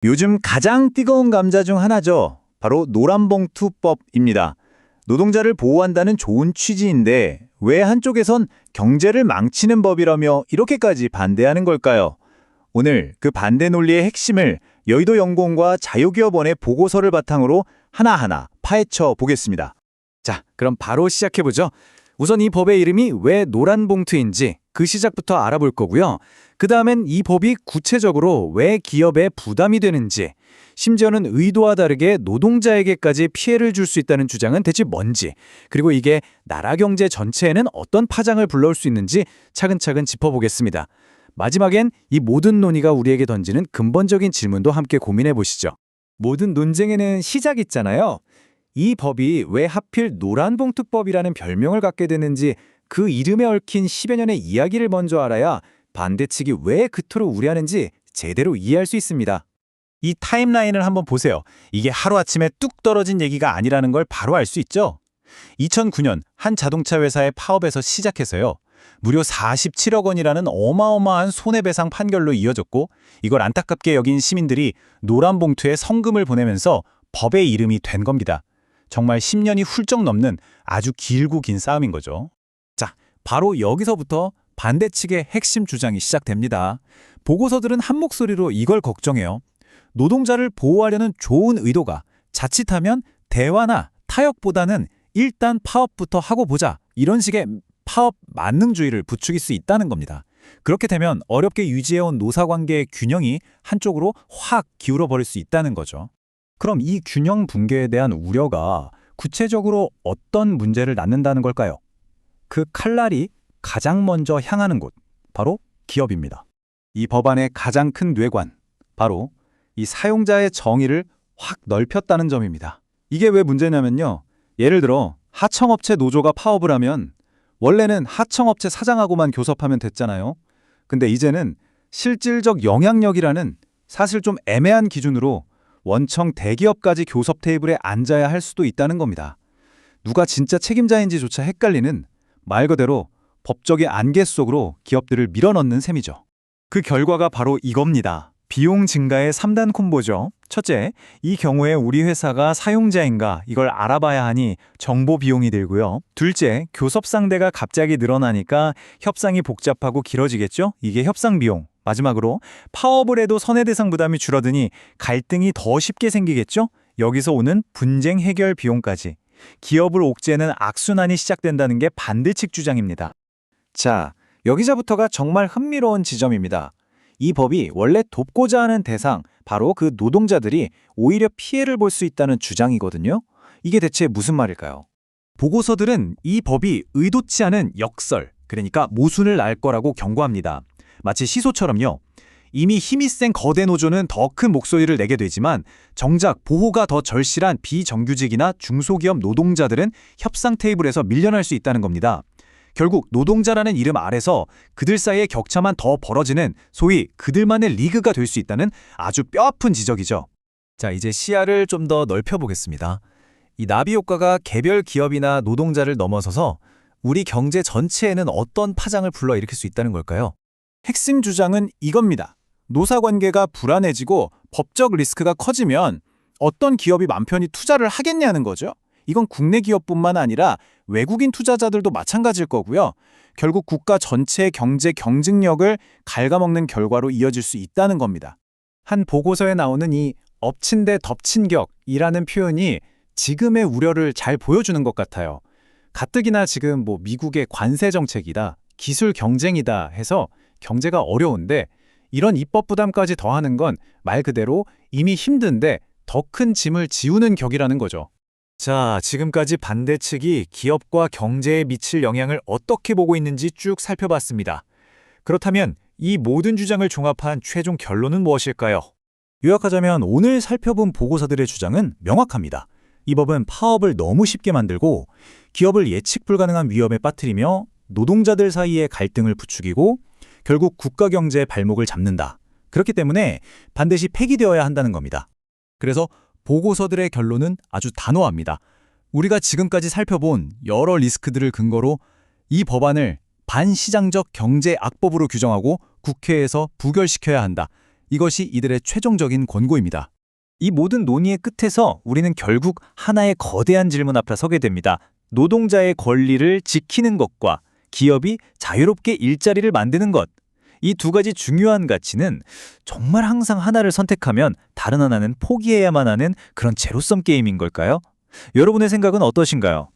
요즘 가장 뜨거운 감자 중 하나죠. 바로 노란봉투법입니다. 노동자를 보호한다는 좋은 취지인데 왜 한쪽에선 경제를 망치는 법이라며 이렇게까지 반대하는 걸까요? 오늘 그 반대 논리의 핵심을 여의도 연구원과 자유기업원의 보고서를 바탕으로 하나하나 파헤쳐 보겠습니다. 자, 그럼 바로 시작해보죠. 우선 이 법의 이름이 왜 노란 봉투인지 그 시작부터 알아볼 거고요. 그 다음엔 이 법이 구체적으로 왜 기업에 부담이 되는지, 심지어는 의도와 다르게 노동자에게까지 피해를 줄 수 있다는 주장은 대체 뭔지, 그리고 이게 나라 경제 전체에는 어떤 파장을 불러올 수 있는지 차근차근 짚어보겠습니다. 마지막엔 이 모든 논의가 우리에게 던지는 근본적인 질문도 함께 고민해 보시죠. 모든 논쟁에는 시작이 있잖아요. 이 법이 왜 하필 노란봉투법이라는 별명을 갖게 되는지 그 이름에 얽힌 10여 년의 이야기를 먼저 알아야 반대 측이 왜 그토록 우려하는지 제대로 이해할 수 있습니다. 이 타임라인을 한번 보세요. 이게 하루아침에 뚝 떨어진 얘기가 아니라는 걸 바로 알 수 있죠? 2009년 한 자동차 회사의 파업에서 시작해서요. 무려 47억 원이라는 어마어마한 손해배상 판결로 이어졌고 이걸 안타깝게 여긴 시민들이 노란 봉투에 성금을 보내면서 법의 이름이 된 겁니다. 정말 10년이 훌쩍 넘는 아주 길고 긴 싸움인 거죠. 자, 바로 여기서부터 반대 측의 핵심 주장이 시작됩니다. 보고서들은 한 목소리로 이걸 걱정해요. 노동자를 보호하려는 좋은 의도가 자칫하면 대화나 타협보다는 일단 파업부터 하고 보자, 이런 식의 파업 만능주의를 부추길 수 있다는 겁니다. 그렇게 되면 어렵게 유지해온 노사관계의 균형이 한쪽으로 확 기울어버릴 수 있다는 거죠. 그럼 이 균형 붕괴에 대한 우려가 구체적으로 어떤 문제를 낳는다는 걸까요? 그 칼날이 가장 먼저 향하는 곳, 바로 기업입니다. 이 법안의 가장 큰 뇌관, 바로 이 사용자의 정의를 확 넓혔다는 점입니다. 이게 왜 문제냐면요. 예를 들어 하청업체 노조가 파업을 하면 원래는 하청업체 사장하고만 교섭하면 됐잖아요. 근데 이제는 실질적 영향력이라는 사실 좀 애매한 기준으로 원청 대기업까지 교섭 테이블에 앉아야 할 수도 있다는 겁니다. 누가 진짜 책임자인지조차 헷갈리는 말 그대로 법적의 안개 속으로 기업들을 밀어넣는 셈이죠. 그 결과가 바로 이겁니다. 비용 증가의 3단 콤보죠. 첫째, 이 경우에 우리 회사가 사용자인가 이걸 알아봐야 하니 정보 비용이 들고요. 둘째, 교섭 상대가 갑자기 늘어나니까 협상이 복잡하고 길어지겠죠? 이게 협상 비용. 마지막으로 파업을 해도 손해배상 부담이 줄어드니 갈등이 더 쉽게 생기겠죠? 여기서 오는 분쟁 해결 비용까지. 기업을 옥죄는 악순환이 시작된다는 게 반대측 주장입니다. 자, 여기서부터가 정말 흥미로운 지점입니다. 이 법이 원래 돕고자 하는 대상, 바로 그 노동자들이 오히려 피해를 볼 수 있다는 주장이거든요. 이게 대체 무슨 말일까요? 보고서들은 이 법이 의도치 않은 역설, 그러니까 모순을 낳을 거라고 경고합니다. 마치 시소처럼요. 이미 힘이 센 거대 노조는 더 큰 목소리를 내게 되지만 정작 보호가 더 절실한 비정규직이나 중소기업 노동자들은 협상 테이블에서 밀려날 수 있다는 겁니다. 결국 노동자라는 이름 아래서 그들 사이의 격차만 더 벌어지는 소위 그들만의 리그가 될 수 있다는 아주 뼈아픈 지적이죠. 자, 이제 시야를 좀 더 넓혀보겠습니다. 이 나비 효과가 개별 기업이나 노동자를 넘어서서 우리 경제 전체에는 어떤 파장을 불러일으킬 수 있다는 걸까요? 핵심 주장은 이겁니다. 노사관계가 불안해지고 법적 리스크가 커지면 어떤 기업이 맘 편히 투자를 하겠냐는 거죠. 이건 국내 기업뿐만 아니라 외국인 투자자들도 마찬가지일 거고요. 결국 국가 전체의 경제 경쟁력을 갉아먹는 결과로 이어질 수 있다는 겁니다. 한 보고서에 나오는 이 엎친 데 덮친 격이라는 표현이 지금의 우려를 잘 보여주는 것 같아요. 가뜩이나 지금 미국의 관세 정책이다, 기술 경쟁이다 해서 경제가 어려운데 이런 입법 부담까지 더하는 건 말 그대로 이미 힘든데 더 큰 짐을 지우는 격이라는 거죠. 자, 지금까지 반대 측이 기업과 경제에 미칠 영향을 어떻게 보고 있는지 쭉 살펴봤습니다. 그렇다면 이 모든 주장을 종합한 최종 결론은 무엇일까요? 요약하자면 오늘 살펴본 보고서들의 주장은 명확합니다. 이 법은 파업을 너무 쉽게 만들고 기업을 예측 불가능한 위험에 빠뜨리며 노동자들 사이의 갈등을 부추기고 결국 국가 경제의 발목을 잡는다. 그렇기 때문에 반드시 폐기되어야 한다는 겁니다. 그래서 보고서들의 결론은 아주 단호합니다. 우리가 지금까지 살펴본 여러 리스크들을 근거로 이 법안을 반시장적 경제 악법으로 규정하고 국회에서 부결시켜야 한다. 이것이 이들의 최종적인 권고입니다. 이 모든 논의의 끝에서 우리는 결국 하나의 거대한 질문 앞에 서게 됩니다. 노동자의 권리를 지키는 것과 기업이 자유롭게 일자리를 만드는 것. 이 두 가지 중요한 가치는 정말 항상 하나를 선택하면 다른 하나는 포기해야만 하는 그런 제로섬 게임인 걸까요? 여러분의 생각은 어떠신가요?